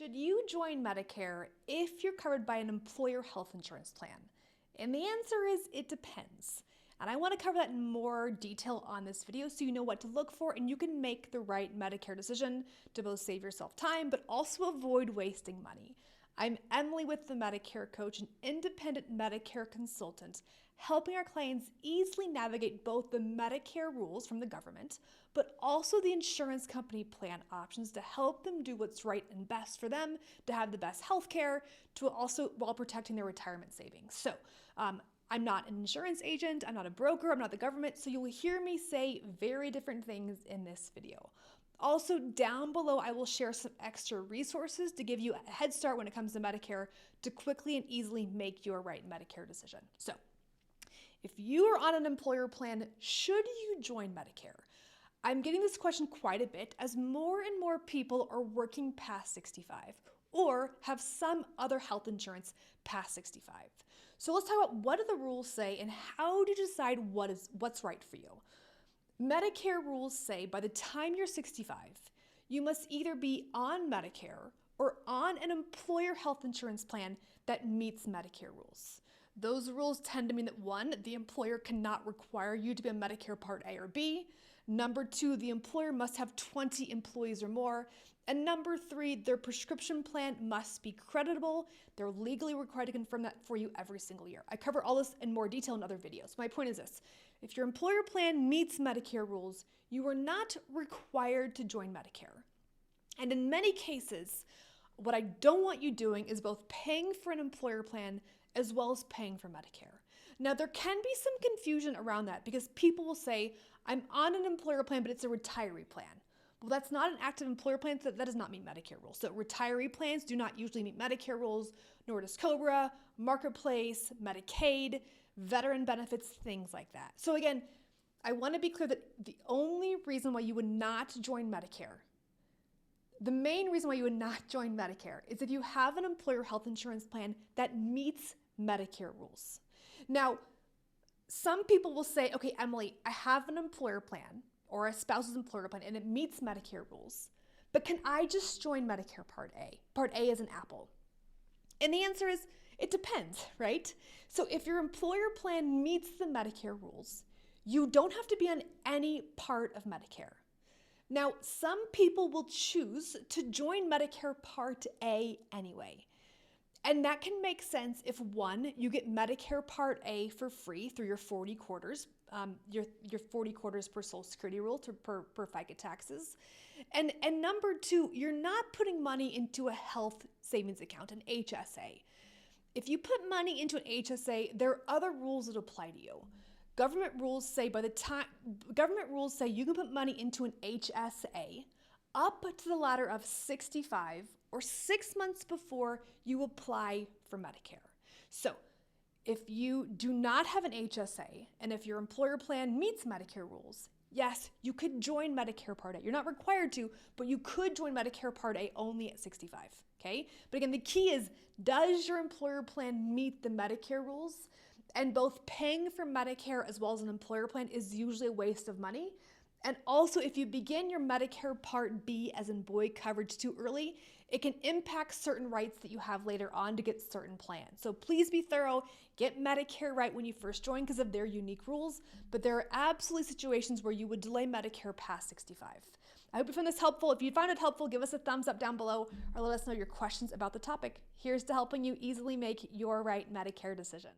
Should you join Medicare if you're covered by an employer health insurance plan? And the answer is it depends. And I want to cover that in more detail on this video so you know what to look for and you can make the right Medicare decision to both save yourself time but also avoid wasting money. I'm Emily with the Medicare Coach, an independent Medicare consultant, helping our clients easily navigate both the Medicare rules from the government, but also the insurance company plan options to help them do what's right and best for them, to have the best health care, to also while protecting their retirement savings. So I'm not an insurance agent, I'm not a broker, I'm not the government, so you'll hear me say very different things in this video. Also, down below, I will share some extra resources to give you a head start when it comes to Medicare to quickly and easily make your right Medicare decision. So, if you are on an employer plan, should you join Medicare? I'm getting this question quite a bit as more and more people are working past 65 or have some other health insurance past 65. So let's talk about what do the rules say and how do you decide what's right for you. Medicare rules say by the time you're 65, you must either be on Medicare or on an employer health insurance plan that meets Medicare rules. Those rules tend to mean that 1, the employer cannot require you to be on Medicare Part A or B. Number 2, the employer must have 20 employees or more. And number 3, their prescription plan must be creditable. They're legally required to confirm that for you every single year. I cover all this in more detail in other videos. My point is this: if your employer plan meets Medicare rules, you are not required to join Medicare. And in many cases, what I don't want you doing is both paying for an employer plan as well as paying for Medicare. Now, there can be some confusion around that because people will say, I'm on an employer plan, but it's a retiree plan. Well, that's not an active employer plan, so that does not meet Medicare rules. So retiree plans do not usually meet Medicare rules, nor does COBRA, Marketplace, Medicaid, veteran benefits, things like that. So again, I want to be clear that the only reason why you would not join Medicare, the main reason why you would not join Medicare is if you have an employer health insurance plan that meets Medicare rules. Now, some people will say, okay, Emily, I have an employer plan or a spouse's employer plan and it meets Medicare rules, but can I just join Medicare Part A? Part A is an apple. And the answer is, it depends, right? So if your employer plan meets the Medicare rules, you don't have to be on any part of Medicare. Now, some people will choose to join Medicare Part A anyway. And that can make sense if 1, you get Medicare Part A for free through your 40 quarters, your 40 quarters per Social Security rule per FICA taxes. And number 2, you're not putting money into a health savings account, an HSA. If you put money into an HSA, there are other rules that apply to you. Government rules say you can put money into an HSA up to the ladder of 65 or 6 months before you apply for Medicare. So if you do not have an HSA and if your employer plan meets Medicare rules, yes, you could join Medicare Part A. You're not required to, but you could join Medicare Part A only at 65, okay? But again, the key is, does your employer plan meet the Medicare rules? And both paying for Medicare as well as an employer plan is usually a waste of money. And also, if you begin your Medicare Part B, as in boy coverage, too early, it can impact certain rights that you have later on to get certain plans. So please be thorough, get Medicare right when you first join because of their unique rules, but there are absolutely situations where you would delay Medicare past 65. I hope you found this helpful. If you found it helpful, give us a thumbs up down below or let us know your questions about the topic. Here's to helping you easily make your right Medicare decision.